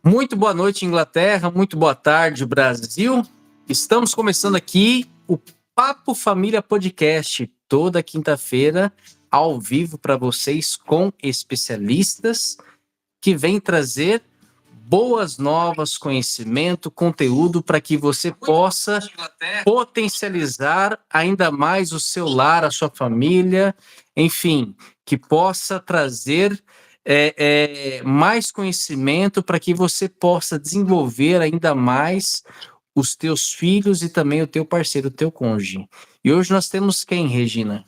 Muito boa noite, Inglaterra. Muito boa tarde, Brasil. Estamos começando aqui o Papo Família Podcast, toda quinta-feira, ao vivo para vocês, com especialistas que vêm trazer boas novas, conhecimento, conteúdo para que você possa potencializar ainda mais o seu lar, a sua família, enfim, que possa trazer mais conhecimento para que você possa desenvolver ainda mais os teus filhos e também o teu parceiro, o teu cônjuge. E hoje nós temos quem, Regina?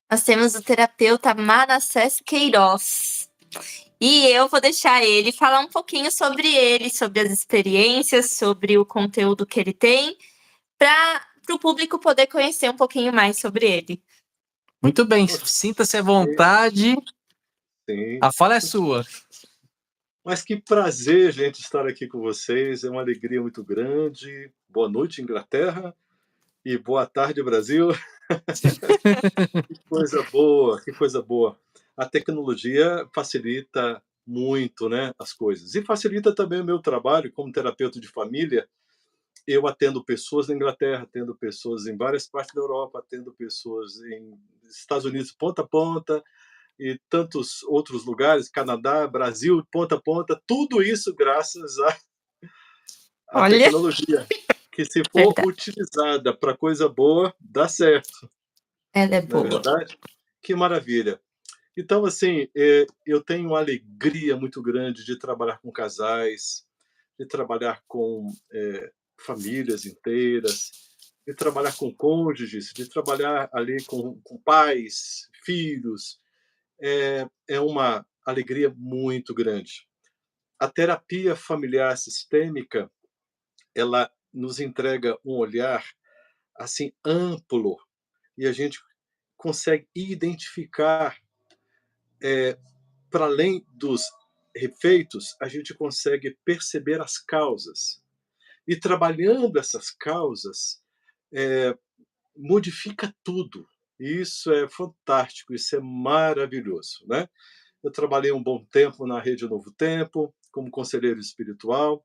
Nós temos o terapeuta Manassés Queiroz. E eu vou deixar ele falar um pouquinho sobre ele, sobre as experiências, sobre o conteúdo que ele tem, para o público poder conhecer um pouquinho mais sobre ele. Muito bem, sinta-se à vontade. Sim. A fala é sua. Mas que prazer, gente, estar aqui com vocês. É uma alegria muito grande. Boa noite, Inglaterra. E boa tarde, Brasil. Que coisa boa, que coisa boa. A tecnologia facilita muito, né, as coisas. E facilita também o meu trabalho como terapeuta de família. Eu atendo pessoas na Inglaterra, atendo pessoas em várias partes da Europa, atendo pessoas em Estados Unidos, ponta a ponta, e tantos outros lugares, Canadá, Brasil, ponta a ponta, tudo isso graças à tecnologia, que se for utilizada para coisa boa, dá certo. Ela é boa. Não é verdade? Que maravilha. Então, assim, eu tenho uma alegria muito grande de trabalhar com casais, de trabalhar com famílias inteiras, de trabalhar com cônjuges, de trabalhar ali com pais, filhos. É uma alegria muito grande. A terapia familiar sistêmica, ela nos entrega um olhar assim amplo e a gente consegue identificar, para além dos efeitos, a gente consegue perceber as causas. E trabalhando essas causas, modifica tudo. E isso é fantástico, isso é maravilhoso, né? Eu trabalhei um bom tempo na Rede Novo Tempo, como conselheiro espiritual,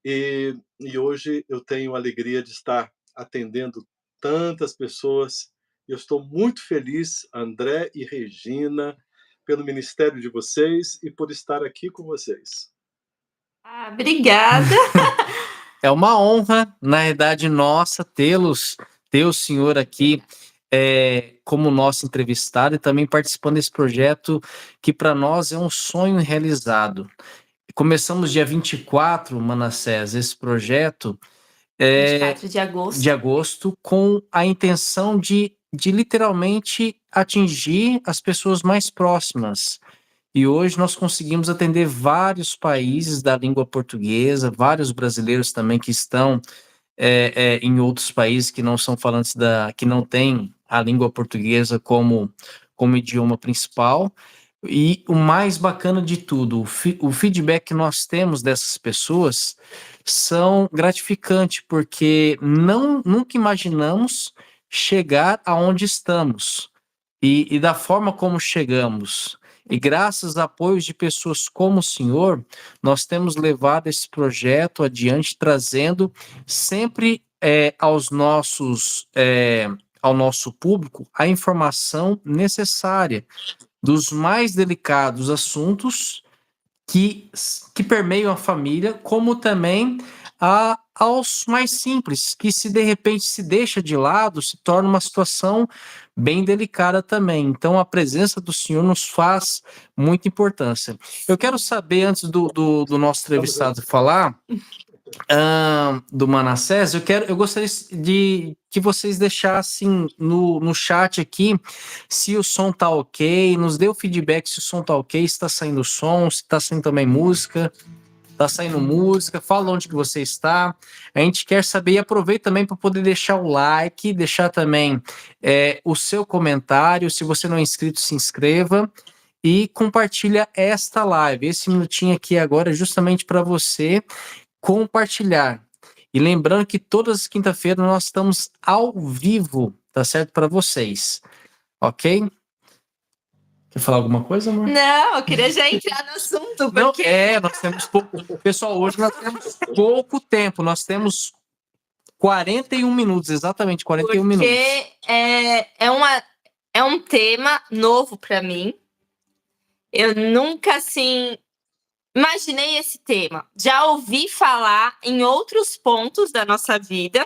e hoje eu tenho a alegria de estar atendendo tantas pessoas. Eu estou muito feliz, André e Regina, pelo ministério de vocês e por estar aqui com vocês. Obrigada. É uma honra, na verdade, nossa, ter o senhor aqui como nosso entrevistado e também participando desse projeto que para nós é um sonho realizado. Começamos dia 24, Manassés, esse projeto 24 de agosto, com a intenção de literalmente atingir as pessoas mais próximas. E hoje nós conseguimos atender vários países da língua portuguesa, vários brasileiros também que estão em outros países que não são falantes que não têm a língua portuguesa como idioma principal. E o mais bacana de tudo, o feedback que nós temos dessas pessoas são gratificantes, porque nunca imaginamos chegar aonde estamos e da forma como chegamos. E graças a apoios de pessoas como o senhor, nós temos levado esse projeto adiante, trazendo sempre ao nosso público a informação necessária dos mais delicados assuntos que permeiam a família, como também aos mais simples, que se de repente se deixa de lado, se torna uma situação bem delicada também. Então, a presença do senhor nos faz muita importância. Eu quero saber, antes do nosso entrevistado falar, do Manassés, eu gostaria de que vocês deixassem no chat aqui se o som tá ok, nos dê o feedback se o som tá ok, se tá saindo som, se tá saindo também música. Tá saindo música, fala onde que você está. A gente quer saber e aproveita também para poder deixar o like, deixar também o seu comentário. Se você não é inscrito, se inscreva e compartilha esta live. Esse minutinho aqui agora é justamente para você compartilhar. E lembrando que todas as quinta-feiras nós estamos ao vivo, tá certo? Para vocês, ok? Quer falar alguma coisa, amor? Não, eu queria já entrar no assunto, Não, porque nós temos pouco. Pessoal, hoje nós temos pouco tempo. Nós temos 41 minutos, exatamente 41 minutos. é um tema novo para mim. Eu nunca, assim, imaginei esse tema. Já ouvi falar em outros pontos da nossa vida.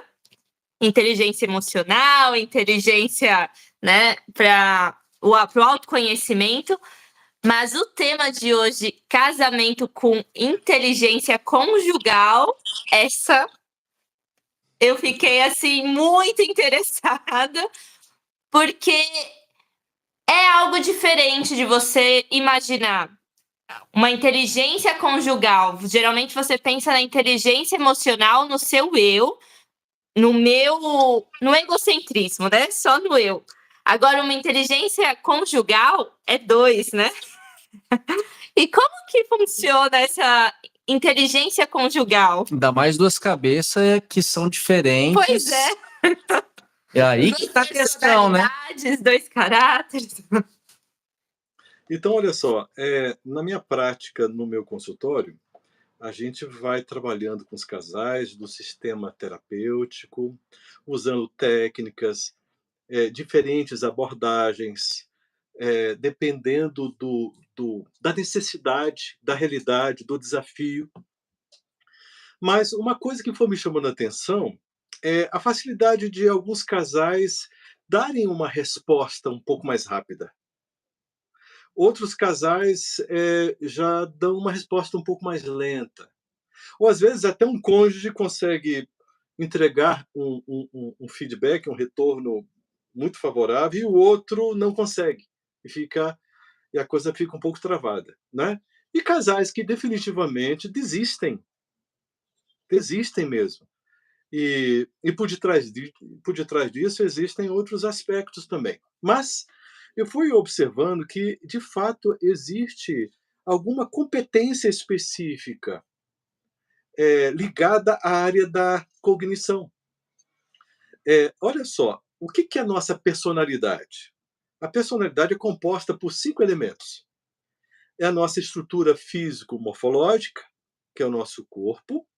Inteligência emocional, inteligência, né, para o autoconhecimento. Mas o tema de hoje, casamento com inteligência conjugal, essa eu fiquei assim muito interessada, porque é algo diferente de você imaginar uma inteligência conjugal. Geralmente você pensa na inteligência emocional no seu eu, no egocentrismo, né? Só no eu. Agora, uma inteligência conjugal é dois, né? E como que funciona essa inteligência conjugal? Ainda mais duas cabeças que são diferentes. Pois é. É aí que tá a questão, né? Dois caráteres. Então, olha só, na minha prática, no meu consultório, a gente vai trabalhando com os casais do sistema terapêutico, usando técnicas, diferentes abordagens, dependendo da necessidade, da realidade, do desafio. Mas uma coisa que foi me chamando a atenção é a facilidade de alguns casais darem uma resposta um pouco mais rápida. Outros casais já dão uma resposta um pouco mais lenta. Ou às vezes até um cônjuge consegue entregar um feedback, um retorno muito favorável, e o outro não consegue. E a coisa fica um pouco travada, né? E casais que definitivamente desistem mesmo. E por detrás disso existem outros aspectos também. Mas eu fui observando que, de fato, existe alguma competência específica ligada à área da cognição. Olha só, o que é a nossa personalidade? A personalidade é composta por 5 elementos. É a nossa estrutura físico-morfológica, que é o nosso corpo.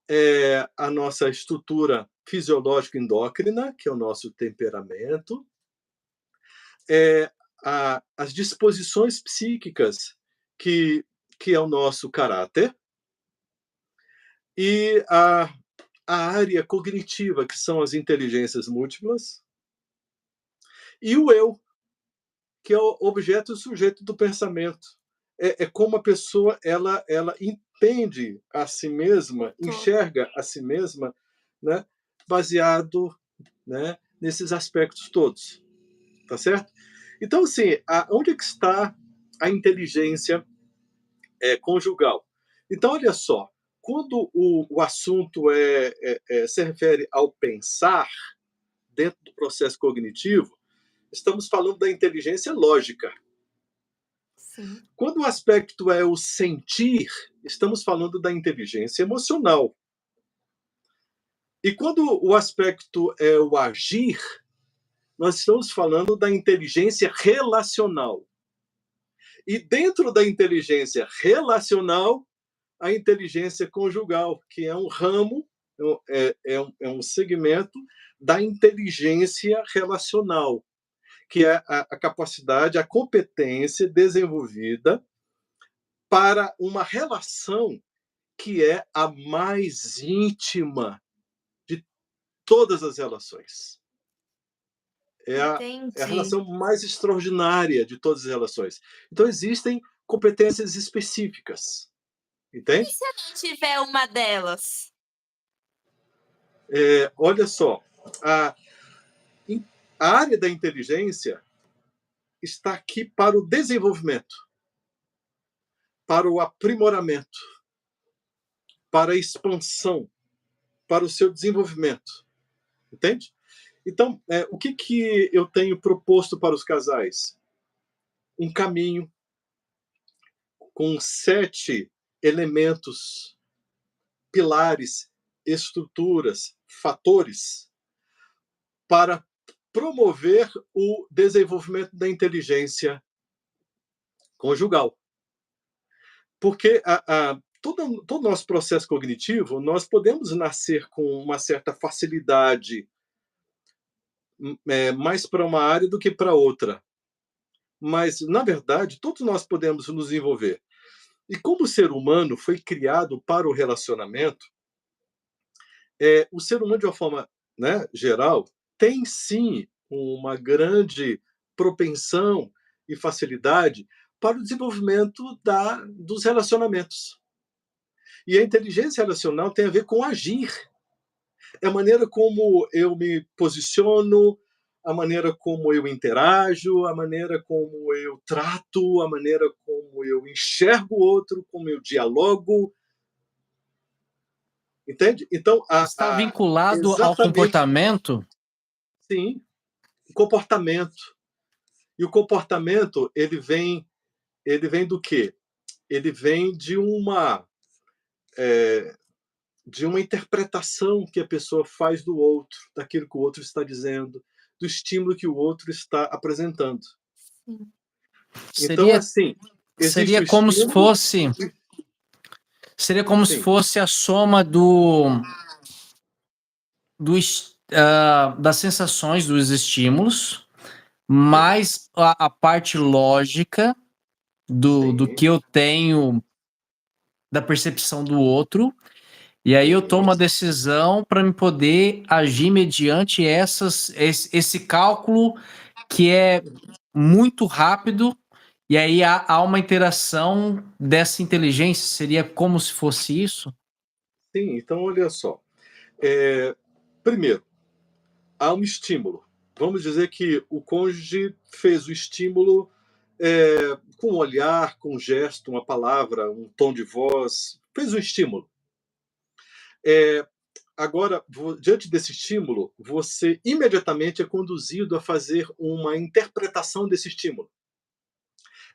É a nossa estrutura fisiológica endócrina, que é o nosso temperamento. As disposições psíquicas, que é o nosso caráter. E a área cognitiva, que são as inteligências múltiplas. E o eu, que é o objeto e o sujeito do pensamento. É como a pessoa ela entende a si mesma, enxerga a si mesma, né, baseado, né, nesses aspectos todos. Tá certo? Então, assim, onde é que está a inteligência conjugal? Então, olha só, quando o assunto se refere ao pensar dentro do processo cognitivo, estamos falando da inteligência lógica. Sim. Quando o aspecto é o sentir, estamos falando da inteligência emocional. E quando o aspecto é o agir, nós estamos falando da inteligência relacional. E dentro da inteligência relacional, a inteligência conjugal, que é um ramo, um segmento da inteligência relacional, que é a capacidade, a competência desenvolvida para uma relação que é a mais íntima de todas as relações. É a relação mais extraordinária de todas as relações. Então, existem competências específicas. Entende? E se eu não tiver uma delas? Olha só, a área da inteligência está aqui para o desenvolvimento, para o aprimoramento, para a expansão, para o seu desenvolvimento. Entende? Então, o que eu tenho proposto para os casais? Um caminho com 7 elementos, pilares, estruturas, fatores, para promover o desenvolvimento da inteligência conjugal. Porque todo o nosso processo cognitivo, nós podemos nascer com uma certa facilidade mais para uma área do que para outra. Mas, na verdade, todos nós podemos nos envolver. E como o ser humano foi criado para o relacionamento, o ser humano, de uma forma, né, geral, tem sim uma grande propensão e facilidade para o desenvolvimento dos relacionamentos. E a inteligência relacional tem a ver com agir. É a maneira como eu me posiciono, a maneira como eu interajo, a maneira como eu trato, a maneira como eu enxergo o outro, como eu dialogo. Entende? Então, Está vinculado ao exatamente, comportamento? sim, o comportamento. E o comportamento, ele vem do quê? Ele vem de uma interpretação que a pessoa faz do outro, daquilo que o outro está dizendo, do estímulo que o outro está apresentando. Sim. Então, assim, existe Seria o como se estímulo. fosse. Seria como se Sim. fosse a soma das sensações, dos estímulos, mais a parte lógica do Sim. que eu tenho, da percepção do outro, e aí eu tomo a decisão para me poder agir mediante esse cálculo que é muito rápido, e aí há uma interação dessa inteligência, seria como se fosse isso? Sim, então olha só. Primeiro, há um estímulo. Vamos dizer que o cônjuge fez o estímulo com um olhar, com um gesto, uma palavra, um tom de voz, fez um estímulo. Agora, diante desse estímulo, você imediatamente é conduzido a fazer uma interpretação desse estímulo.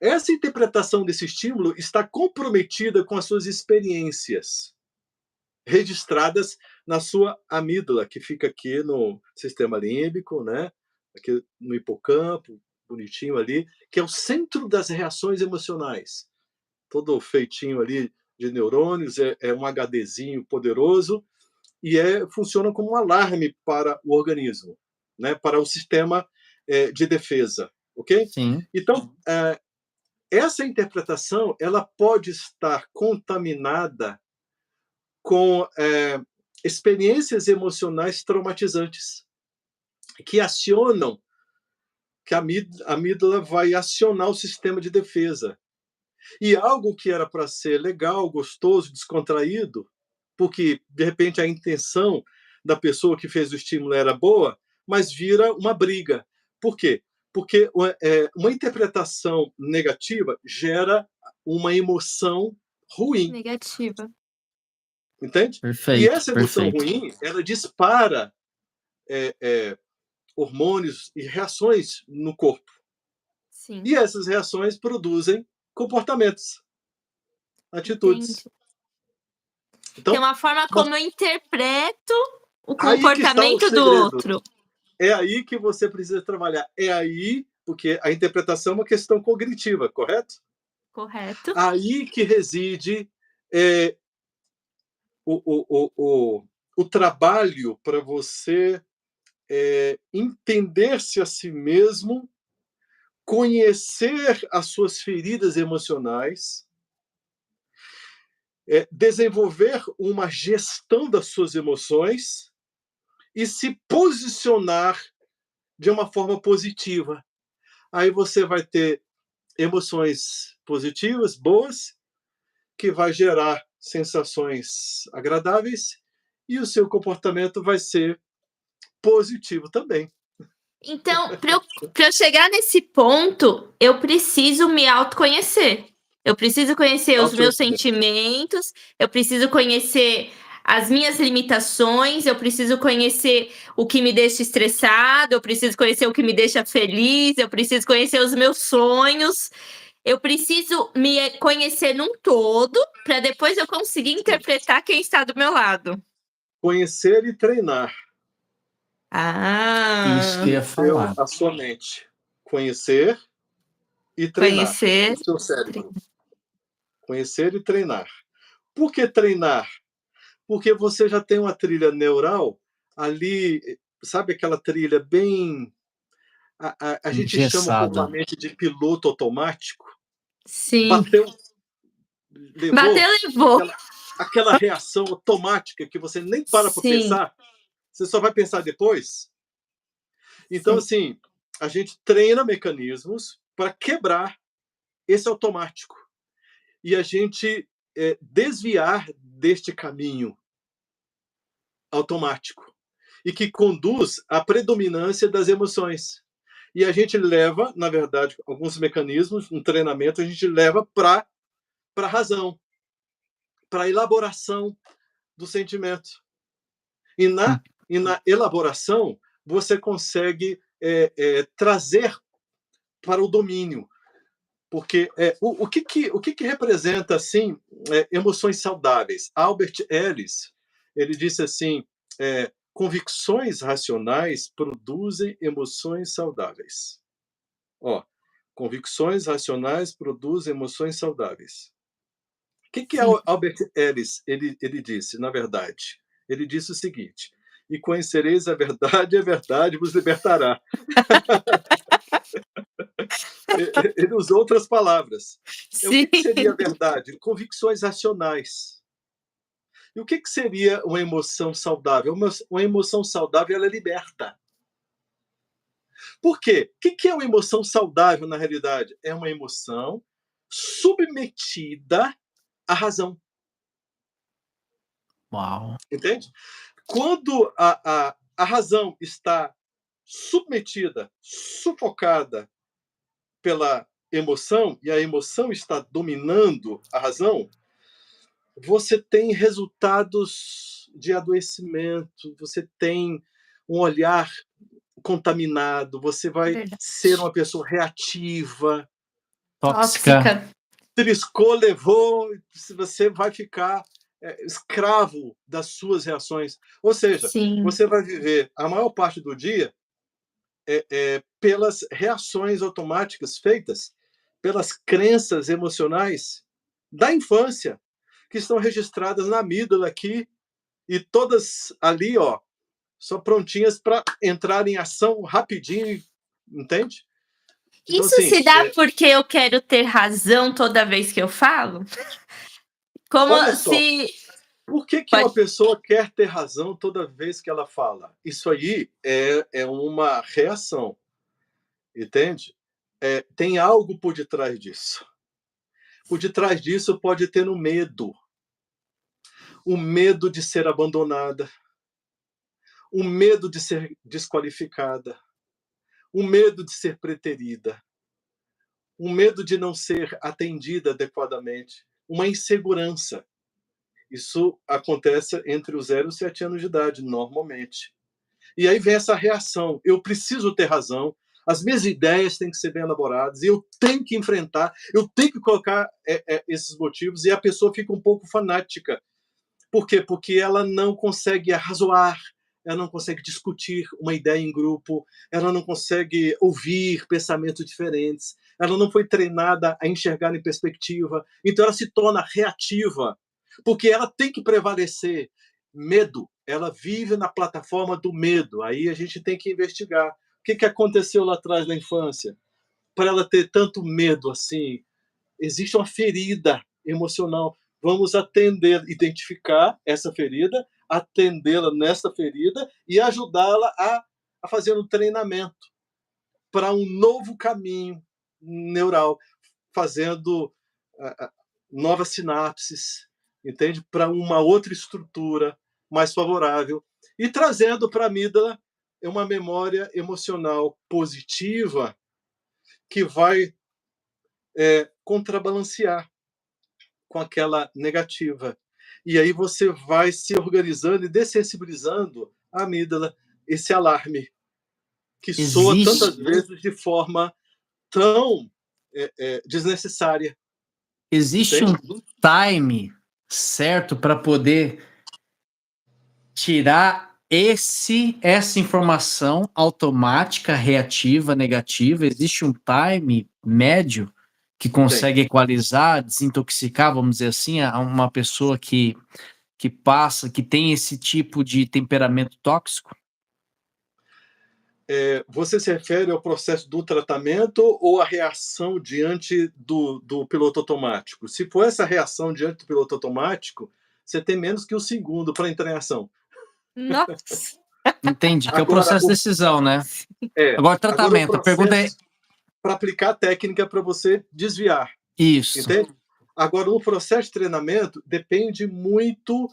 Essa interpretação desse estímulo está comprometida com as suas experiências, registradas na sua amígdala, que fica aqui no sistema límbico, né? Aqui no hipocampo, bonitinho ali, que é o centro das reações emocionais. Todo feitinho ali de neurônios, é um HDzinho poderoso, e funciona como um alarme para o organismo, né? Para o sistema de defesa, ok? Sim. Então, essa interpretação ela pode estar contaminada com experiências emocionais traumatizantes que acionam, que a amígdala vai acionar o sistema de defesa. E algo que era para ser legal, gostoso, descontraído, porque de repente a intenção da pessoa que fez o estímulo era boa, mas vira uma briga. Por quê? Porque uma interpretação negativa gera uma emoção ruim. Negativa. Entende? E Perfeito, essa emoção perfeito. ruim, ela dispara hormônios e reações no corpo. Sim. E essas reações produzem comportamentos, atitudes. Entendi. Então, tem uma forma como eu interpreto o aí que está o comportamento do segredo. outro. É aí que você precisa trabalhar. É aí, porque a interpretação é uma questão cognitiva, correto? Correto. Aí que reside o trabalho para você entender-se a si mesmo, conhecer as suas feridas emocionais, desenvolver uma gestão das suas emoções e se posicionar de uma forma positiva. Aí você vai ter emoções positivas, boas, que vai gerar sensações agradáveis e o seu comportamento vai ser positivo também. Então, para eu chegar nesse ponto, eu preciso me autoconhecer. Eu preciso conhecer os meus sentimentos, eu preciso conhecer as minhas limitações, eu preciso conhecer o que me deixa estressado, eu preciso conhecer o que me deixa feliz, eu preciso conhecer os meus sonhos. Eu preciso me conhecer num todo para depois eu conseguir interpretar quem está do meu lado. Conhecer e treinar. Isso que eu ia falar. A sua mente. Conhecer e treinar Conhecer. o seu cérebro. Conhecer e treinar. Por que treinar? Porque você já tem uma trilha neural ali, sabe aquela trilha bem... A gente chama Engessada. popularmente de piloto automático. Sim. Bateu, levou Levou. aquela reação automática que você nem para Sim. pensar, você só vai pensar depois. Então, Sim. assim, a gente treina mecanismos para quebrar esse automático e a gente desviar deste caminho automático e que conduz à predominância das emoções. E a gente leva, na verdade, alguns mecanismos, um treinamento, a gente leva para a razão, para a elaboração do sentimento. E na elaboração, você consegue trazer para o domínio. Porque o que representa assim emoções saudáveis? Albert Ellis, ele disse assim: convicções racionais produzem emoções saudáveis. Ó, convicções racionais produzem emoções saudáveis. O que é Sim. o Albert Ellis? Ele disse, na verdade, ele disse o seguinte: e conhecereis a verdade vos libertará. Ele usou outras palavras. O Sim. que seria a verdade? Convicções racionais. E o que seria uma emoção saudável? Uma emoção saudável, ela liberta. Por quê? O que é uma emoção saudável, na realidade? É uma emoção submetida à razão. Uau. Entende? Quando a razão está submetida, sufocada pela emoção, e a emoção está dominando a razão, você tem resultados de adoecimento, você tem um olhar contaminado, você vai Verdade. ser uma pessoa reativa, Tóxica. triscou, levou, você vai ficar escravo das suas reações. Ou seja, Sim. você vai viver a maior parte do dia pelas reações automáticas feitas pelas crenças emocionais da infância, que estão registradas na amígdala aqui, e todas ali, ó, só prontinhas para entrar em ação rapidinho, entende? Então, Isso assim, se dá porque eu quero ter razão toda vez que eu falo? Como olha só, se... por que Pode. uma pessoa quer ter razão toda vez que ela fala? Isso aí é uma reação, entende? Tem algo por detrás disso. Por detrás disso pode ter um medo. O medo de ser abandonada, o medo de ser desqualificada, o medo de ser preterida, o medo de não ser atendida adequadamente, uma insegurança. Isso acontece entre os 0 e os 7 anos de idade, normalmente. E aí vem essa reação: eu preciso ter razão, as minhas ideias têm que ser bem elaboradas, eu tenho que enfrentar, eu tenho que colocar esses motivos, e a pessoa fica um pouco fanática. Por quê? Porque ela não consegue arrazoar, ela não consegue discutir uma ideia em grupo, ela não consegue ouvir pensamentos diferentes, ela não foi treinada a enxergar em perspectiva, então ela se torna reativa, porque ela tem que prevalecer. Medo, ela vive na plataforma do medo. Aí a gente tem que investigar o que aconteceu lá atrás na infância para ela ter tanto medo assim. Existe uma ferida emocional. Vamos atender, identificar essa ferida, atendê-la nessa ferida e ajudá-la a fazer um treinamento para um novo caminho neural, fazendo novas sinapses, entende? Para uma outra estrutura mais favorável e trazendo para a amígdala uma memória emocional positiva que vai contrabalancear com aquela negativa. E aí você vai se organizando e dessensibilizando a amígdala, esse alarme que soa tantas vezes de forma tão desnecessária. Existe Entende? um time certo para poder tirar essa informação automática, reativa, negativa? Existe um time médio, que consegue equalizar, desintoxicar, vamos dizer assim, a uma pessoa que tem esse tipo de temperamento tóxico? Você se refere ao processo do tratamento ou à reação diante do piloto automático? Se for essa reação diante do piloto automático, você tem menos que um segundo para entrar em ação. Nossa! Entendi, que é o Agora, processo de decisão, né? Agora, tratamento. A pergunta é... para aplicar a técnica para você desviar. Isso. Entende? Agora, o processo de treinamento depende muito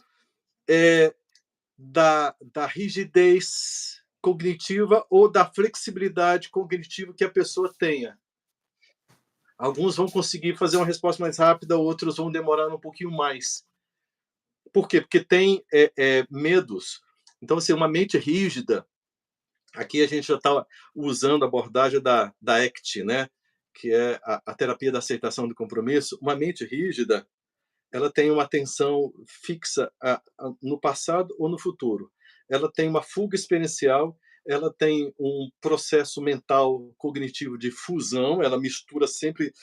da rigidez cognitiva ou da flexibilidade cognitiva que a pessoa tenha. Alguns vão conseguir fazer uma resposta mais rápida, outros vão demorar um pouquinho mais. Por quê? Porque tem medos. Então, assim, uma mente rígida, aqui a gente já está usando a abordagem da ACT, né? Que é a terapia da aceitação do compromisso. Uma mente rígida, ela tem uma atenção fixa no passado ou no futuro. Ela tem uma fuga experiencial, ela tem um processo mental cognitivo de fusão, ela mistura sempre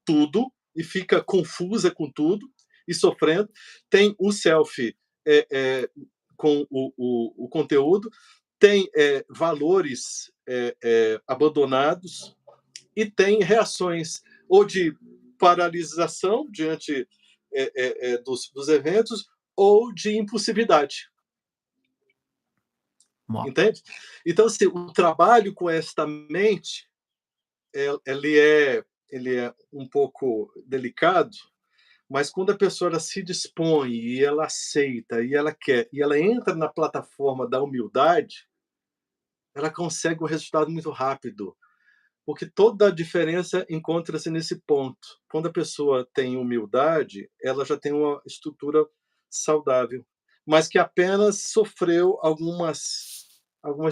tudo e fica confusa com tudo e sofrendo. Tem um self com o conteúdo, tem valores abandonados e tem reações ou de paralisação diante dos eventos ou de impulsividade. Entende? Então, assim, o trabalho com esta mente, ele é um pouco delicado, mas quando a pessoa ela se dispõe e ela aceita e ela quer e ela entra na plataforma da humildade, ela consegue um resultado muito rápido, porque toda a diferença encontra-se nesse ponto. Quando a pessoa tem humildade, ela já tem uma estrutura saudável, mas que apenas sofreu algumas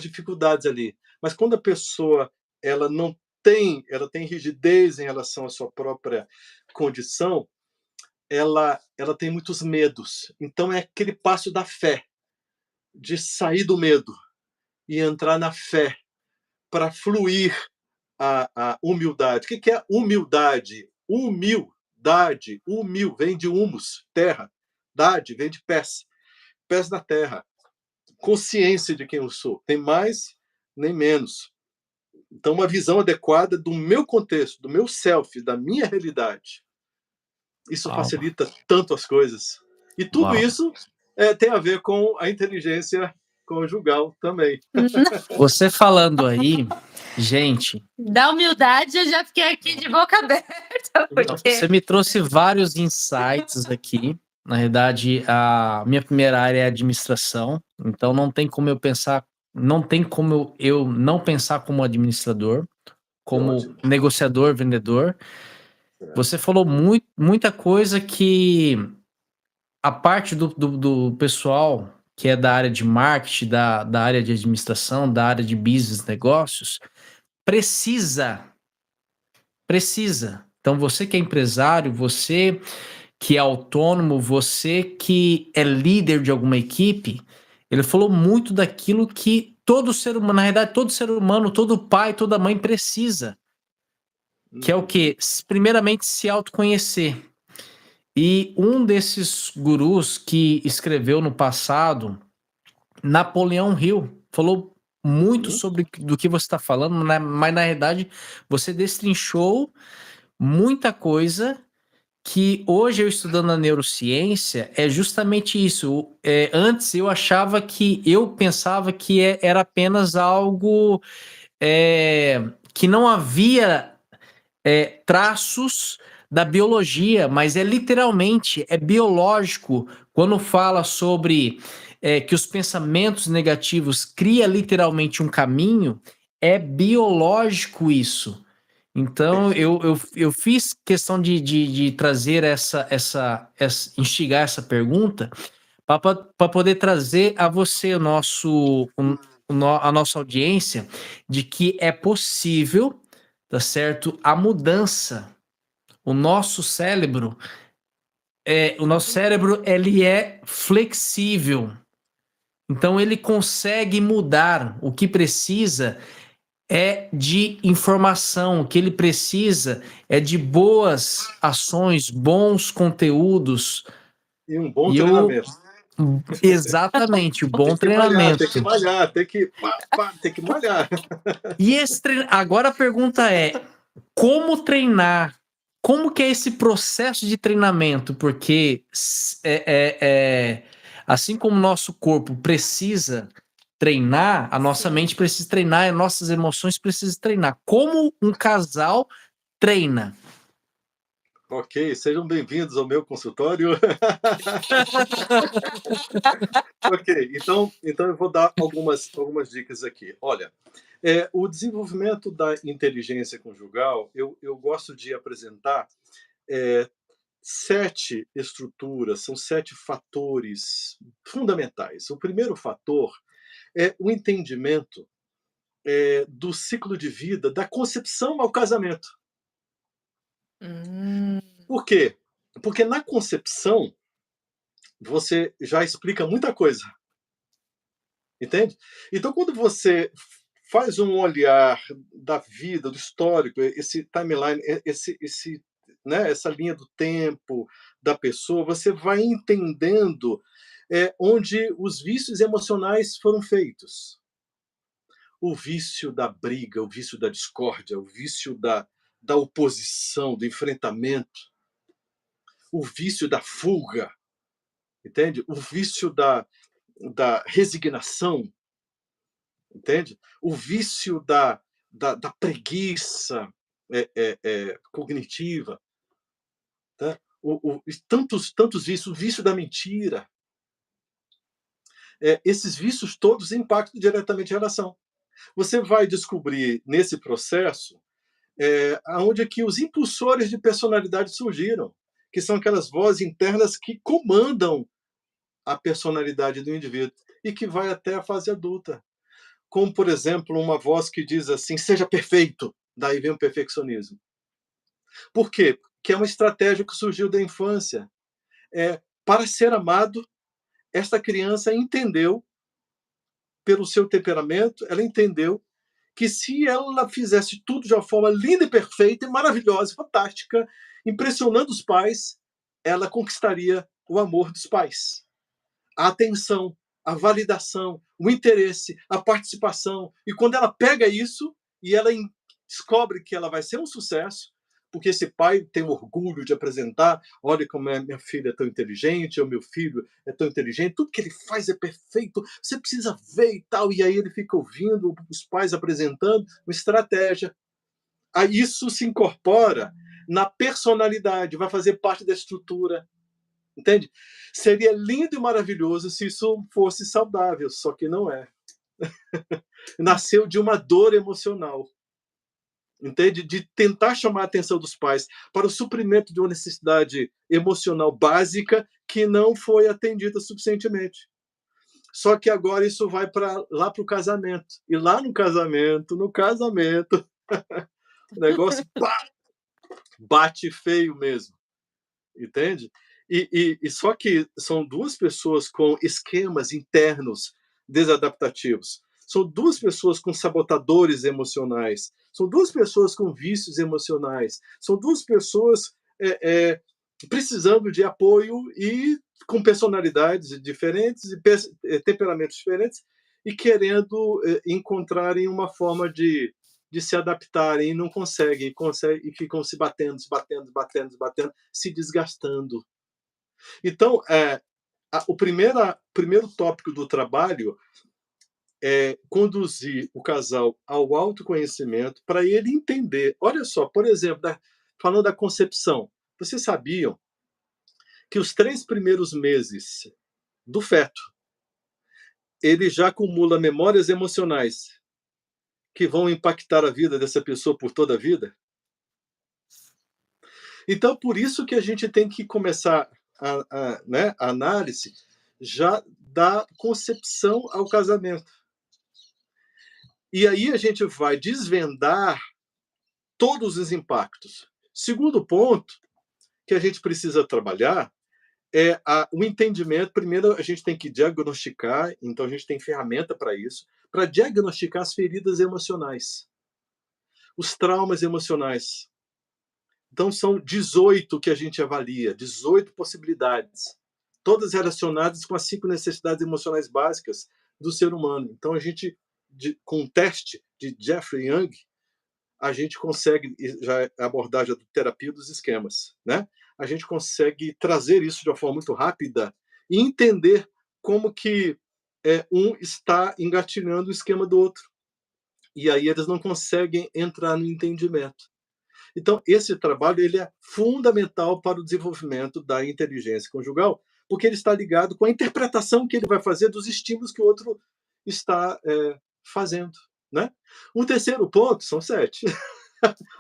dificuldades ali. Mas quando a pessoa ela tem rigidez em relação à sua própria condição, ela tem muitos medos. Então é aquele passo da fé, de sair do medo e entrar na fé para fluir a humildade. O que é humildade? Humildade, vem de humus, terra. Dade vem de pés na terra. Consciência de quem eu sou, nem mais nem menos. Então, uma visão adequada do meu contexto, do meu self, da minha realidade. Isso facilita tanto as coisas. E tudo isso tem a ver com a inteligência conjugal também. Você falando aí, gente... Da humildade, eu já fiquei aqui de boca aberta. Porque... Você me trouxe vários insights aqui. Na verdade, a minha primeira área é administração, então não tem como eu pensar, não tem como eu não pensar como administrador, como negociador, vendedor. Você falou muita coisa que a parte do pessoal que é da área de marketing, da área de administração, da área de business, negócios, precisa. Então, você que é empresário, você que é autônomo, você que é líder de alguma equipe, ele falou muito daquilo que todo ser humano, na realidade, todo ser humano, todo pai, toda mãe precisa. Que é o quê? Primeiramente, se autoconhecer. E um desses gurus que escreveu no passado, Napoleão Hill, falou muito sobre do que você está falando, mas na realidade você destrinchou muita coisa que hoje eu estudando a neurociência é justamente isso. Antes eu pensava que era apenas algo que não havia traços da biologia, mas literalmente, é biológico. Quando fala sobre que os pensamentos negativos criam literalmente um caminho, é biológico isso. Então, eu fiz questão de trazer instigar essa pergunta para poder trazer a você, a nossa audiência, de que é possível, tá certo, a mudança. O nosso cérebro, ele é flexível. Então, ele consegue mudar o que precisa é de informação, o que ele precisa é de boas ações, bons conteúdos. E um bom E eu treinamento. exatamente, o bom Tem que malhar, tem que treinamento. malhar, tem que malhar. E agora a pergunta é: como treinar? Como que é esse processo de treinamento? Porque assim como o nosso corpo precisa treinar, a nossa Sim. mente precisa treinar, as nossas emoções precisam treinar. Como um casal treina? Ok, sejam bem-vindos ao meu consultório. Ok, então eu vou dar algumas dicas aqui. Olha, o desenvolvimento da inteligência conjugal, eu gosto de apresentar 7 estruturas, são 7 fatores fundamentais. O primeiro fator é o entendimento do ciclo de vida, da concepção ao casamento. Hum, Por quê? Porque na concepção você já explica muita coisa, entende? Então, quando você faz um olhar da vida, do histórico, esse timeline, né, essa linha do tempo da pessoa, você vai entendendo onde os vícios emocionais foram feitos. O vício da briga, o vício da discórdia, o vício da oposição, do enfrentamento, o vício da fuga, entende? O vício da resignação, entende? O vício da preguiça cognitiva, tá? Tantos vícios, o vício da mentira. Esses vícios todos impactam diretamente a relação. Você vai descobrir nesse processo aonde é que os impulsores de personalidade surgiram, que são aquelas vozes internas que comandam a personalidade do indivíduo e que vai até a fase adulta. Como, por exemplo, uma voz que diz assim, seja perfeito, daí vem o perfeccionismo. Por quê? Porque é uma estratégia que surgiu da infância. Para ser amado, esta criança entendeu, pelo seu temperamento, ela entendeu que se ela fizesse tudo de uma forma linda e perfeita, e maravilhosa, fantástica, impressionando os pais, ela conquistaria o amor dos pais. A atenção, a validação, o interesse, a participação. E quando ela pega isso e ela descobre que ela vai ser um sucesso, porque esse pai tem orgulho de apresentar, olha como minha filha é tão inteligente, ou meu filho é tão inteligente, tudo que ele faz é perfeito, você precisa ver e tal. E aí ele fica ouvindo os pais apresentando uma estratégia. Aí isso se incorpora na personalidade, vai fazer parte da estrutura. Entende? Seria lindo e maravilhoso se isso fosse saudável, só que não é. Nasceu de uma dor emocional, entende? De tentar chamar a atenção dos pais para o suprimento de uma necessidade emocional básica que não foi atendida suficientemente. Só que agora isso vai lá para o casamento. E lá no casamento, o negócio bate feio mesmo, entende? E só que são duas pessoas com esquemas internos desadaptativos. São duas pessoas com sabotadores emocionais. São duas pessoas com vícios emocionais. São duas pessoas precisando de apoio e com personalidades diferentes e temperamentos diferentes e querendo encontrarem uma forma de se adaptarem e não conseguem e ficam se batendo, se desgastando. Então, o primeiro tópico do trabalho é conduzir o casal ao autoconhecimento para ele entender. Olha só, por exemplo, falando da concepção, vocês sabiam que os 3 primeiros meses do feto, ele já acumula memórias emocionais que vão impactar a vida dessa pessoa por toda a vida? Então, por isso que a gente tem que começar a análise já da concepção ao casamento. E aí a gente vai desvendar todos os impactos. Segundo ponto que a gente precisa trabalhar é o entendimento. Primeiro, a gente tem que diagnosticar, então a gente tem ferramenta para isso, para diagnosticar as feridas emocionais. os traumas emocionais. Então, são 18 que a gente avalia, 18 possibilidades, todas relacionadas com as 5 necessidades emocionais básicas do ser humano. Então, a gente, com um teste de Jeffrey Young, a gente consegue, já é a abordagem da terapia dos esquemas, né? A gente consegue trazer isso de uma forma muito rápida e entender como que um está engatilhando o esquema do outro. E aí eles não conseguem entrar no entendimento. Então, esse trabalho ele é fundamental para o desenvolvimento da inteligência conjugal, porque ele está ligado com a interpretação que ele vai fazer dos estímulos que o outro está fazendo. Né? O terceiro ponto, são 7.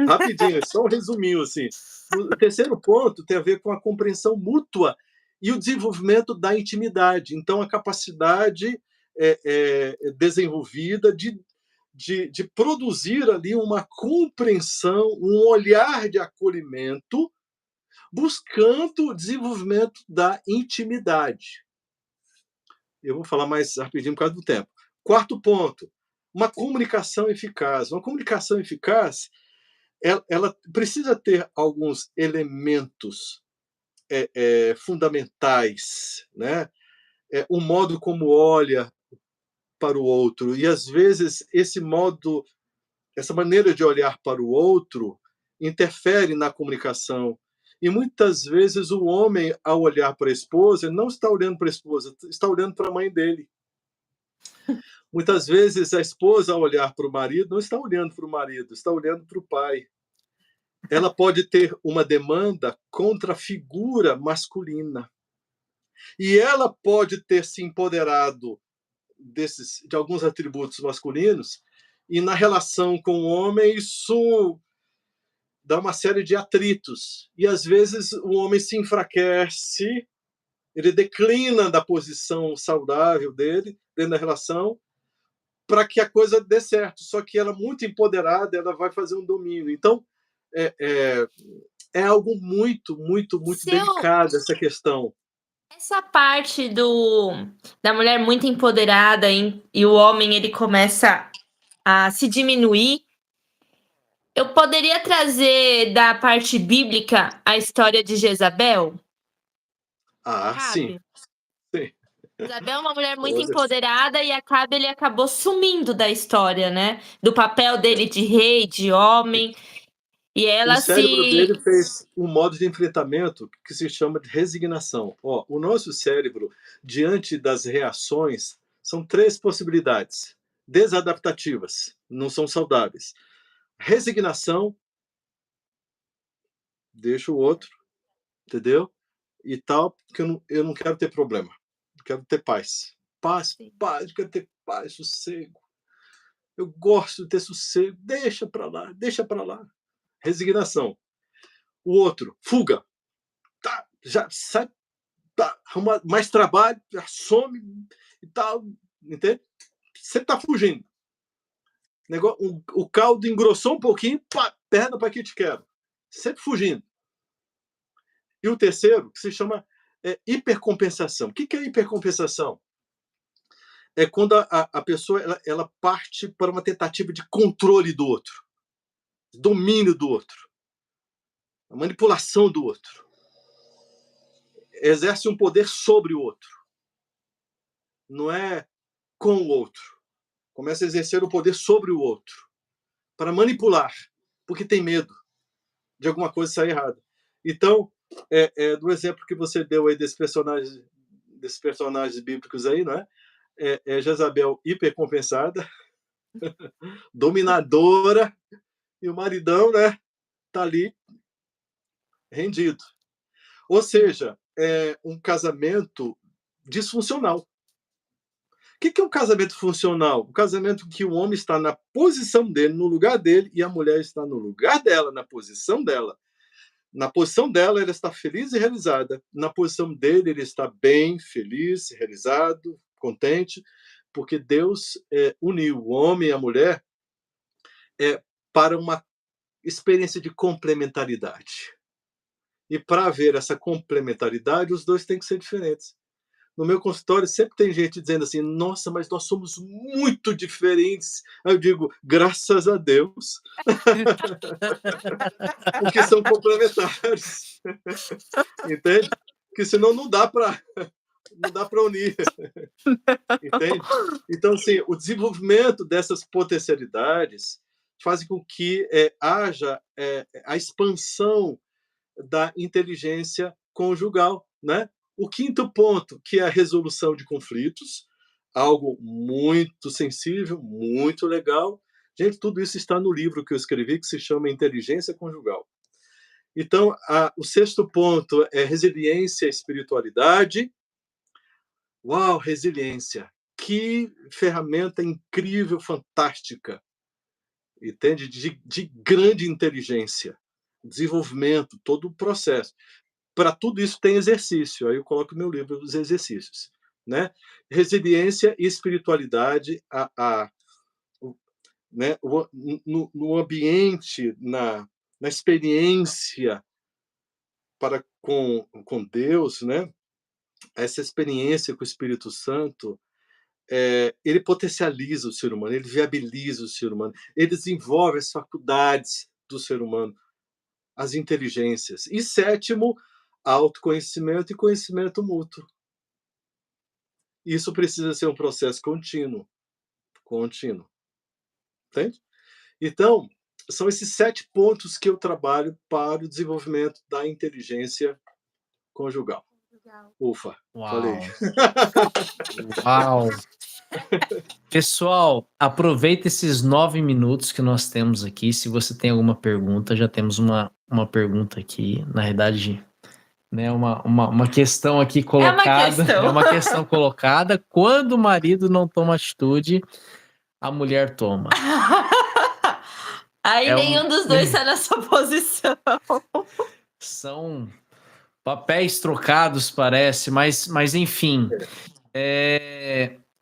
Rapidinho, só um resuminho. Assim. O terceiro ponto tem a ver com a compreensão mútua e o desenvolvimento da intimidade. Então, a capacidade desenvolvida de produzir ali uma compreensão, um olhar de acolhimento, buscando o desenvolvimento da intimidade. Eu vou falar mais rapidinho por causa do tempo. Quarto ponto, uma comunicação eficaz. Uma comunicação eficaz, ela precisa ter alguns elementos fundamentais, né? O modo como olha para o outro, e às vezes essa maneira de olhar para o outro interfere na comunicação. E muitas vezes o homem, ao olhar para a esposa, não está olhando para a esposa, está olhando para a mãe dele. Muitas vezes a esposa, ao olhar para o marido, não está olhando para o marido, está olhando para o pai. Ela pode ter uma demanda contra a figura masculina. E ela pode ter se empoderado de alguns atributos masculinos, e na relação com o homem isso dá uma série de atritos. E às vezes o homem se enfraquece, ele declina da posição saudável dele dentro da relação para que a coisa dê certo. Só que ela, muito empoderada, ela vai fazer um domínio. Então, é algo muito, muito, muito delicado essa questão. Essa parte da mulher muito empoderada e o homem ele começa a se diminuir. Eu poderia trazer da parte bíblica a história de Jezabel? Sim. Sim. Jezabel é uma mulher muito empoderada e ele acabou sumindo da história, né? Do papel dele de rei, de homem. E ela o cérebro dele fez um modo de enfrentamento que se chama de resignação. O nosso cérebro, diante das reações, são 3 possibilidades desadaptativas, não são saudáveis. Resignação, deixa o outro, entendeu? E tal, porque eu não quero ter problema, eu quero ter paz. Paz, eu quero ter paz, sossego. Eu gosto de ter sossego, deixa para lá, deixa para lá. Resignação. O outro, fuga. Tá, já sai, tá, arruma mais trabalho, some e tal, entende? Você tá fugindo. O caldo engrossou um pouquinho, pá, perna para que te quero. Sempre fugindo. E o terceiro, que se chama hipercompensação. O que é hipercompensação? É quando a pessoa ela parte para uma tentativa de controle do outro, domínio do outro, a manipulação do outro. Exerce um poder sobre o outro. Não é com o outro. Começa a exercer o poder sobre o outro. Para manipular. Porque tem medo de alguma coisa sair errada. Então, do exemplo que você deu aí desses personagens bíblicos aí, não é? Jezabel hipercompensada, dominadora, e o maridão, né? Tá ali rendido. Ou seja, é um casamento disfuncional. O que é um casamento funcional? Um casamento que o homem está na posição dele, no lugar dele, e a mulher está no lugar dela, na posição dela. Na posição dela, ela está feliz e realizada. Na posição dele, ele está bem, feliz, realizado, contente, porque Deus uniu o homem e a mulher para uma experiência de complementaridade. E para haver essa complementaridade, os dois têm que ser diferentes. no meu consultório sempre tem gente dizendo assim: nossa, mas nós somos muito diferentes. Aí eu digo, graças a Deus, porque são complementares. Entende? Porque senão não dá para unir. Entende? Então, assim, o desenvolvimento dessas potencialidades faz com que haja a expansão da inteligência conjugal, né? O quinto ponto, que é a resolução de conflitos, algo muito sensível, muito legal. Gente, tudo isso está no livro que eu escrevi, que se chama Inteligência Conjugal. Então, o sexto ponto é resiliência e espiritualidade. Uau, resiliência! Que ferramenta incrível, fantástica, entende? De grande inteligência, desenvolvimento, todo o processo. Para tudo isso tem exercício. Aí eu coloco no meu livro os exercícios, né? Resiliência e espiritualidade, né? No ambiente, na experiência para com Deus, né? Essa experiência com o Espírito Santo, ele potencializa o ser humano, ele viabiliza o ser humano, ele desenvolve as faculdades do ser humano, as inteligências. E sétimo, autoconhecimento e conhecimento mútuo. Isso precisa ser um processo contínuo. Entende? Então, são esses 7 pontos que eu trabalho para o desenvolvimento da inteligência conjugal. Ufa, falei. Uau! Pessoal, aproveita esses 9 minutos que nós temos aqui. Se você tem alguma pergunta, já temos uma pergunta aqui. Na verdade, né, uma questão aqui colocada. É uma questão colocada. Quando o marido não toma atitude, a mulher toma. Aí nenhum dos dois está nessa posição. São papéis trocados, parece, mas enfim.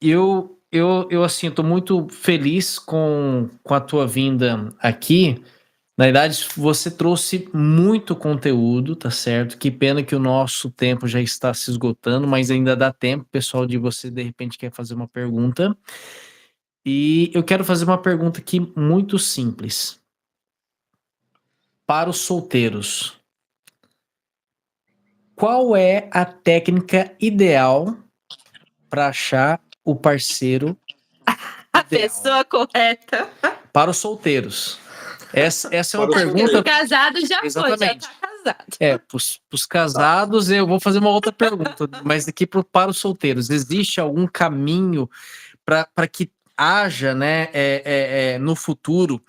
Eu assim, estou muito feliz com a tua vinda aqui. Na verdade, você trouxe muito conteúdo, tá certo? Que pena que o nosso tempo já está se esgotando, mas ainda dá tempo, pessoal, de você, de repente, quer fazer uma pergunta. E eu quero fazer uma pergunta aqui muito simples. Para os solteiros, qual é a técnica ideal para achar o parceiro a pessoa correta? Para os solteiros. Essa é uma pergunta. Os casados já Exatamente. Já tá casado. Para os casados, eu vou fazer uma outra pergunta, mas aqui para os solteiros, existe algum caminho para que haja, né, no futuro,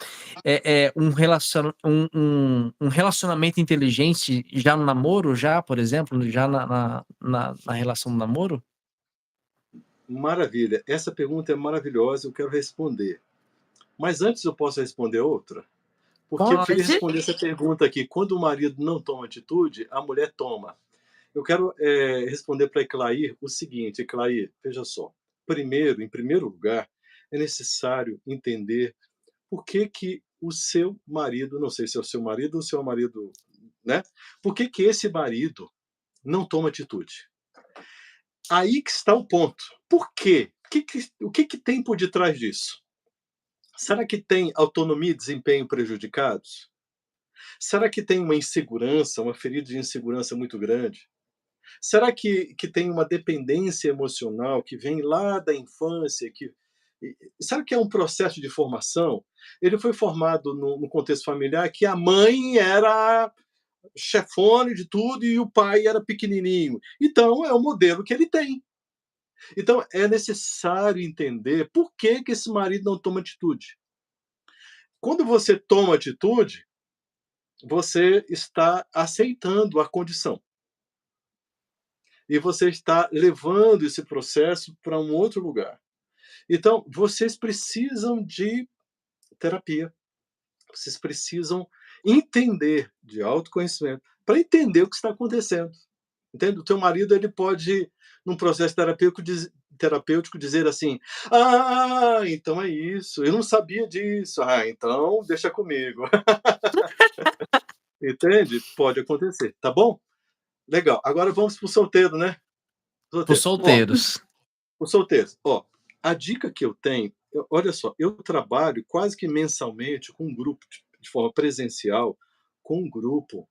um relacionamento inteligente já no namoro, por exemplo, já na relação do namoro? Maravilha. Essa pergunta é maravilhosa, eu quero responder. Mas antes eu posso responder outra? Porque eu queria responder essa pergunta aqui. Quando o marido não toma atitude, a mulher toma. Eu quero responder para Eclair o seguinte: Eclair, veja só. Primeiro, em primeiro lugar, é necessário entender por que o seu marido, não sei se é o seu marido ou o seu marido, né? Por que esse marido não toma atitude? Aí que está o ponto. Por quê? O que tem por detrás disso? Será que tem autonomia e desempenho prejudicados? Será que tem uma insegurança, uma ferida de insegurança muito grande? Será que tem uma dependência emocional que vem lá da infância? Será que é um processo de formação? Ele foi formado no contexto familiar que a mãe era chefone de tudo e o pai era pequenininho. Então, é o modelo que ele tem. Então, é necessário entender por que esse marido não toma atitude. Quando você toma atitude, você está aceitando a condição. E você está levando esse processo para um outro lugar. Então, vocês precisam de terapia. Vocês precisam entender de autoconhecimento para entender o que está acontecendo. Entende? O teu marido ele pode, num processo terapêutico, dizer assim: ah, então é isso, eu não sabia disso, então deixa comigo. Entende? Pode acontecer, tá bom? Legal. Agora vamos para o solteiro, né? Os Solteiro. Ó, solteiros. os solteiros. Ó, a dica que eu tenho, olha só, eu trabalho quase que mensalmente com um grupo de forma presencial, com um grupo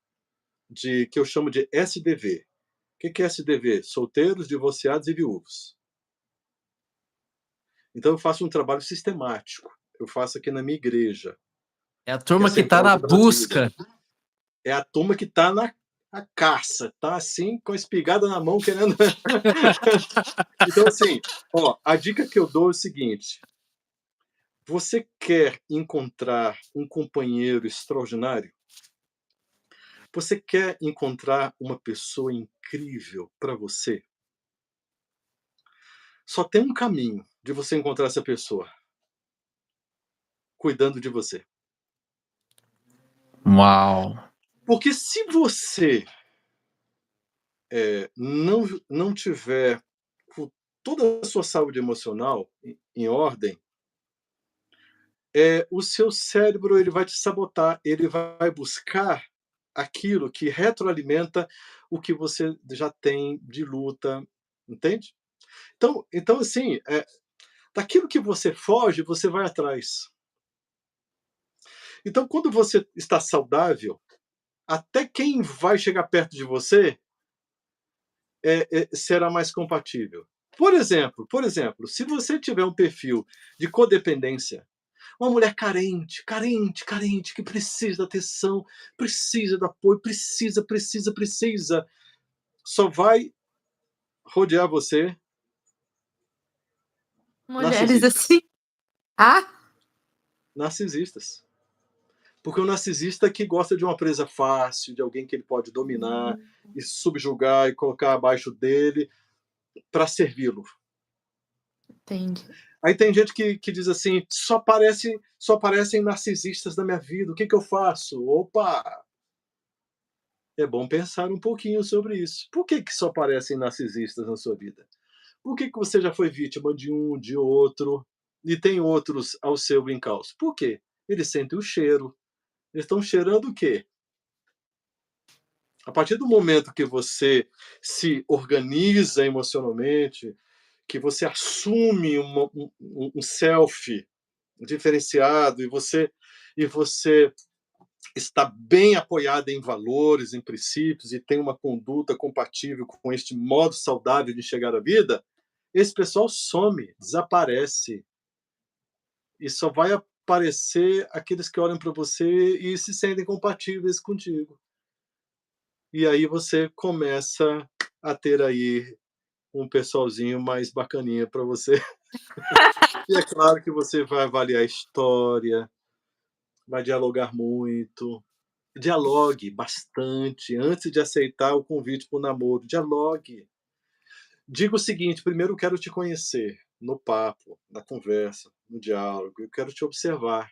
que eu chamo de SDV. O que é SDV? Solteiros, divorciados e viúvos. Então eu faço um trabalho sistemático. Eu faço aqui na minha igreja, É a que é turma a que tá central na de Brasília. busca. É a turma que está na caça, tá assim, com a espigada na mão, querendo. Então, assim, ó, a dica que eu dou é o seguinte: você quer encontrar um companheiro extraordinário? Você quer encontrar uma pessoa incrível para você? Só tem um caminho de você encontrar essa pessoa: cuidando de você. Uau! Porque se você não tiver com toda a sua saúde emocional em ordem, o seu cérebro ele vai te sabotar, ele vai buscar aquilo que retroalimenta o que você já tem de luta, entende? Então assim, daquilo que você foge, você vai atrás. Então, quando você está saudável, até quem vai chegar perto de você será mais compatível. Por exemplo, se você tiver um perfil de codependência, uma mulher carente, carente, carente, que precisa da atenção, precisa do apoio, precisa, só vai rodear você Mulheres narcisistas. assim. Ah, Narcisistas. Porque o narcisista que gosta de uma presa fácil, de alguém que ele pode dominar e subjugar e colocar abaixo dele para servi-lo. entendi. Aí tem gente que diz assim: só aparecem narcisistas na minha vida, o que eu faço? Opa! É bom pensar um pouquinho sobre isso. Por que só aparecem narcisistas na sua vida? Por que você já foi vítima de um, de outro, e tem outros ao seu encalço? Por quê? Eles sentem o cheiro. Eles estão cheirando o quê? A partir do momento que você se organiza emocionalmente, que você assume um self diferenciado e você está bem apoiado em valores, em princípios e tem uma conduta compatível com este modo saudável de chegar à vida, esse pessoal some, desaparece e só vai aparecer aqueles que olham para você e se sentem compatíveis contigo. E aí você começa a ter aí um pessoalzinho mais bacaninha para você. E é claro que você vai avaliar a história, vai dialogar muito. Dialogue bastante antes de aceitar o convite para o namoro. Dialogue. Diga o seguinte: primeiro eu quero te conhecer no papo, na conversa, no diálogo. Eu quero te observar.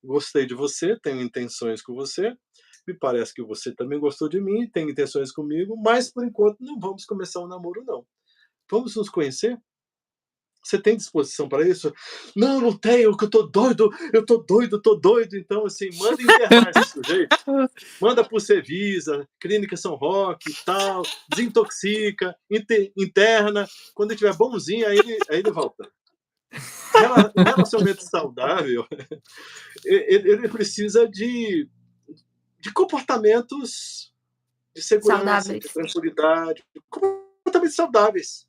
Gostei de você, tenho intenções com você. Me parece que você também gostou de mim, tem intenções comigo, mas por enquanto não vamos começar um namoro, não. Vamos nos conhecer? Você tem disposição para isso? Não, não tenho, que eu tô doido, eu tô doido, tô doido. Então, assim, manda internar esse sujeito. Manda pro Cevisa, Clínica São Roque e tal, desintoxica, interna. Quando ele estiver bonzinho, aí ele volta. Um relacionamento saudável, ele precisa de comportamentos de segurança, de Saudáveis. tranquilidade, comportamentos saudáveis.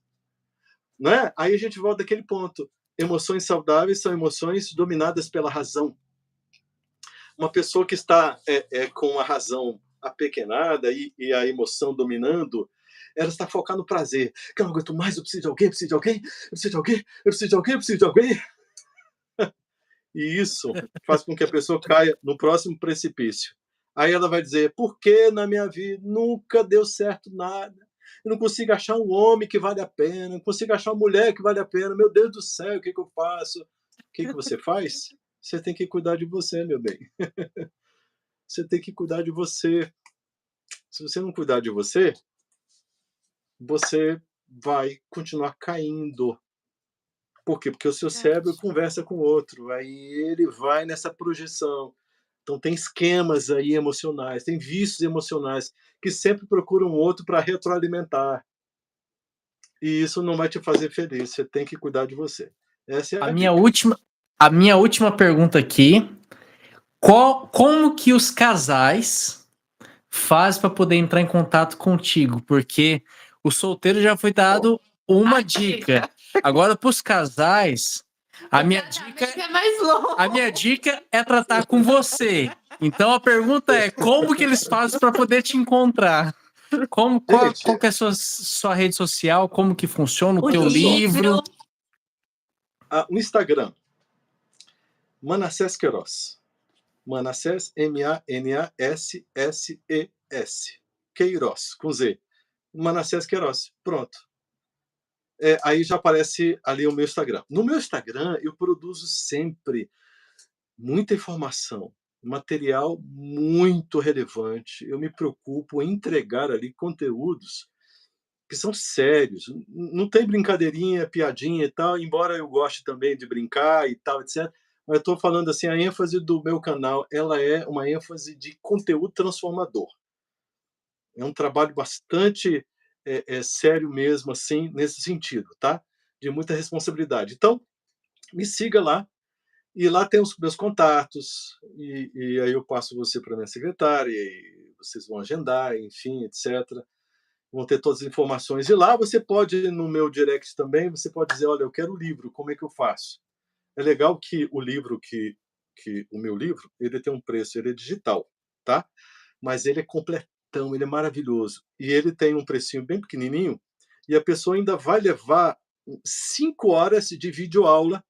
Né? Aí a gente volta àquele ponto. Emoções saudáveis são emoções dominadas pela razão. Uma pessoa que está com a razão apequenada e a emoção dominando, ela está focada no prazer. Que eu não aguento mais, eu preciso de alguém, eu preciso de alguém, eu preciso de alguém, eu preciso de alguém, eu preciso de alguém. E isso faz com que a pessoa caia no próximo precipício. Aí ela vai dizer: por que na minha vida nunca deu certo nada? Eu não consigo achar um homem que vale a pena, não consigo achar uma mulher que vale a pena. Meu Deus do céu, o que eu faço? O que você faz? Você tem que cuidar de você, meu bem. Você tem que cuidar de você. Se você não cuidar de você, você vai continuar caindo. Por quê? Porque o seu cérebro conversa com o outro, aí ele vai nessa projeção. Então tem esquemas aí emocionais, tem vícios emocionais que sempre procuram o outro para retroalimentar. e isso não vai te fazer feliz. Você tem que cuidar de você. Essa é A a minha dica. última pergunta aqui: como que os casais fazem para poder entrar em contato contigo? Porque o solteiro já foi dado uma dica. Agora, para os casais, a minha dica é mais longo. A minha dica é tratar com você. Então a pergunta é: como que eles fazem para poder te encontrar? Qual Gente, que é a sua rede social? Como que funciona o O teu livro? o Instagram, Manassés Queiroz. Manassés, Manassses. Queiroz, com Z. Manassés Queiroz. Pronto. Aí já aparece ali o meu Instagram. No meu Instagram, eu produzo sempre muita informação, material muito relevante. Eu me preocupo em entregar ali conteúdos que são sérios. Não tem brincadeirinha, piadinha e tal, embora eu goste também de brincar e tal, etc. Mas eu estou falando assim, a ênfase do meu canal, ela é uma ênfase de conteúdo transformador. É um trabalho bastante sério mesmo, assim, nesse sentido, tá? De muita responsabilidade. Então, me siga lá, e lá tem os meus contatos, e aí eu passo você para minha secretária, e vocês vão agendar, enfim, etc. Vão ter todas as informações. E lá você pode, no meu direct também, você pode dizer, olha, eu quero o livro, como é que eu faço? É legal que o livro, o meu livro, ele tem um preço, ele é digital, tá? Mas ele é completão, ele é maravilhoso. E ele tem um precinho bem pequenininho, e a pessoa ainda vai levar 5 horas de videoaula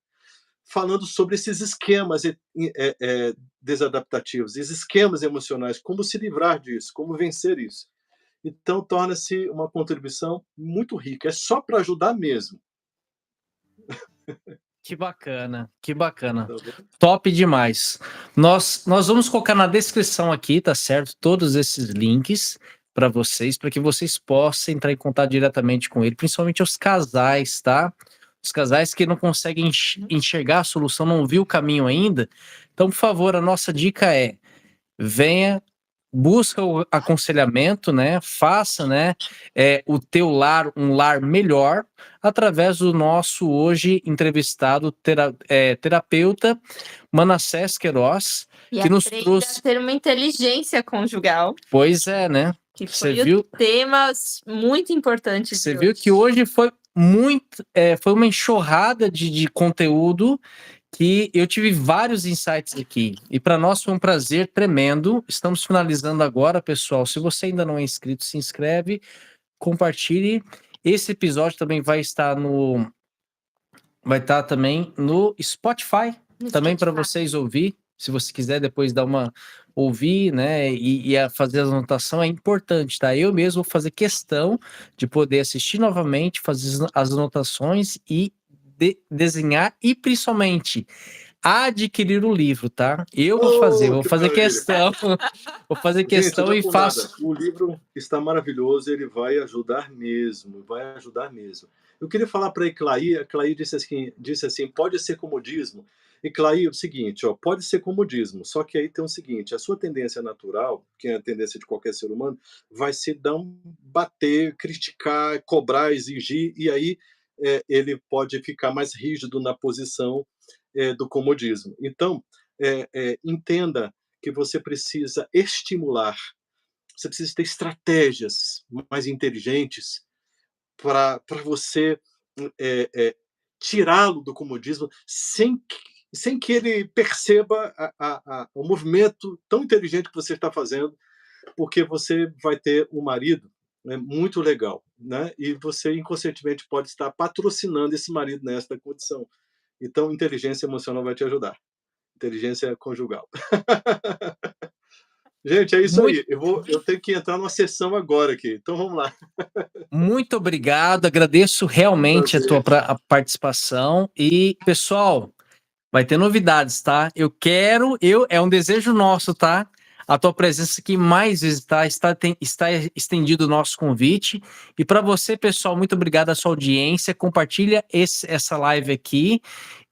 falando sobre esses esquemas desadaptativos, esses esquemas emocionais, como se livrar disso, como vencer isso. Então, torna-se uma contribuição muito rica. É só para ajudar mesmo. Que bacana, que bacana. Tá bom? Top demais. Nós vamos colocar na descrição aqui, tá certo? Todos esses links para que vocês possam entrar em contato diretamente com ele, principalmente os casais, tá? Os casais que não conseguem enxergar a solução, não viu o caminho ainda. Então, por favor, a nossa dica é: venha, busca o aconselhamento, né? Faça, né, o teu lar um lar melhor através do nosso hoje entrevistado terapeuta Manassés Queiroz, E que nos aprenda trouxe. a ter uma inteligência conjugal, Pois é, né? que Você foi viu? o tema muito importante Você de viu hoje. que hoje foi foi uma enxurrada de conteúdo que eu tive vários insights aqui. E para nós foi um prazer tremendo. Estamos finalizando agora, pessoal. Se você ainda não é inscrito, se inscreve, compartilhe. Esse episódio também vai estar também no Spotify, também para vocês ouvir. Se você quiser depois dar uma ouvir, né, e fazer a anotação, é importante, tá? Eu mesmo vou fazer questão de poder assistir novamente, fazer as anotações e desenhar e principalmente adquirir o livro, tá? Eu vou Que fazer maravilha. questão, vou fazer Gente, questão não é e por faço. nada. O livro está maravilhoso, ele vai ajudar mesmo, vai ajudar mesmo. Eu queria falar para a Eclaí disse assim, pode ser comodismo. Eclaí, é o seguinte, ó, pode ser comodismo, só que aí tem o seguinte, a sua tendência natural, que é a tendência de qualquer ser humano, vai ser bater, criticar, cobrar, exigir, e aí ele pode ficar mais rígido na posição do comodismo. Então, entenda que você precisa estimular, você precisa ter estratégias mais inteligentes para você tirá-lo do comodismo sem que ele perceba o movimento tão inteligente que você está fazendo, porque você vai ter um marido muito legal, né? E você inconscientemente pode estar patrocinando esse marido nesta condição. Então, inteligência emocional vai te ajudar. Inteligência conjugal. Gente, é isso Muito, aí. Eu tenho que entrar numa sessão agora aqui. Então vamos lá. muito obrigado, agradeço realmente a tua Prazer. participação e, pessoal, vai ter novidades, tá? É um desejo nosso, tá? A tua presença aqui mais vezes, tá? Está estendido o nosso convite. E para você, pessoal, muito obrigado a sua audiência. Compartilha essa live aqui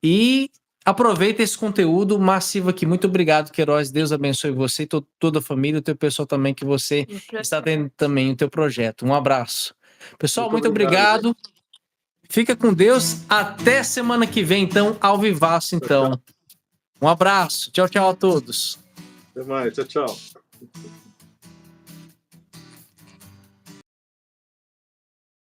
e aproveita esse conteúdo massivo aqui. Muito obrigado, Queiroz. Deus abençoe você e toda a família, o teu pessoal também, que você está tendo também o teu projeto. Um abraço. Pessoal, muito Obrigado, obrigado. gente. Fica com Deus. Até semana que vem, então, ao vivaço, então. Um abraço. Tchau, tchau a todos. Até mais. Tchau, tchau.